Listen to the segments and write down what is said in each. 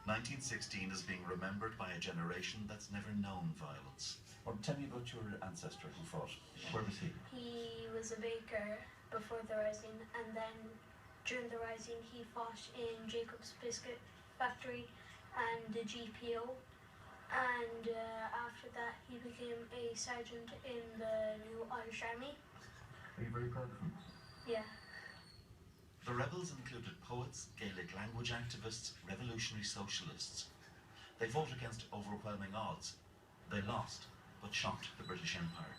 1916 is being remembered by a generation that's never known violence. Well, tell me about your ancestor who fought. Where was he? He was a baker before the Rising, and then during the Rising he fought in Jacob's Biscuit Factory and the GPO, and after that he became a sergeant in the new Irish Army. Are you very proud of him? Yeah. The rebels included poets, Gaelic language activists, revolutionary socialists. They fought against overwhelming odds. They lost, but shocked the British Empire.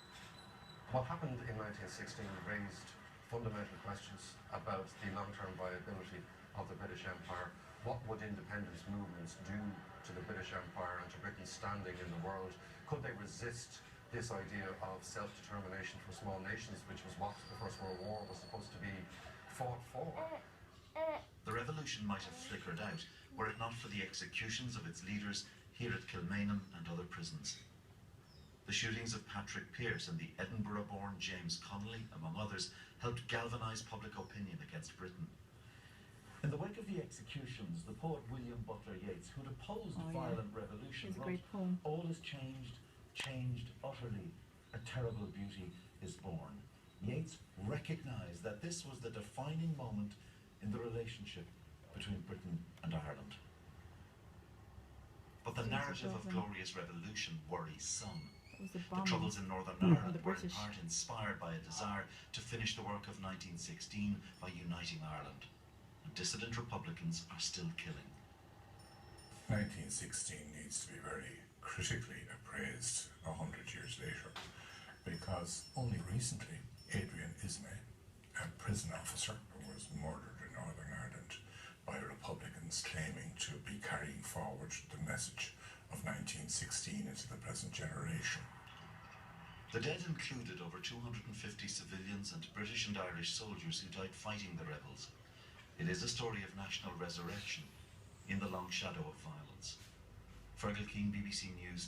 What happened in 1916 raised fundamental questions about the long-term viability of the British Empire. What would independence movements do to the British Empire and to Britain's standing in the world? Could they resist this idea of self-determination for small nations, which was what the First World War was supposed to be fought for? The revolution might have flickered out were it not for the executions of its leaders here at Kilmainham and other prisons. The shootings of Patrick Pearse and the Edinburgh-born James Connolly, among others, helped galvanise public opinion against Britain. In the wake of the executions, the poet William Butler Yeats, who'd opposed violent revolution, wrote, "All is changed, changed utterly, a terrible beauty is born." Yeats recognised that this was the defining moment in the relationship between Britain and Ireland. But the narrative of glorious revolution worries some. The troubles in Northern Ireland were in part inspired by a desire to finish the work of 1916 by uniting Ireland. And dissident Republicans are still killing. 1916 needs to be very critically appraised 100 years later, because only recently Adrian Ismay, a prison officer who was murdered in Northern Ireland by Republicans claiming to be carrying forward the message of 1916 into the present generation. The dead included over 250 civilians and British and Irish soldiers who died fighting the rebels. It is a story of national resurrection in the long shadow of violence. Fergal Keane, BBC News.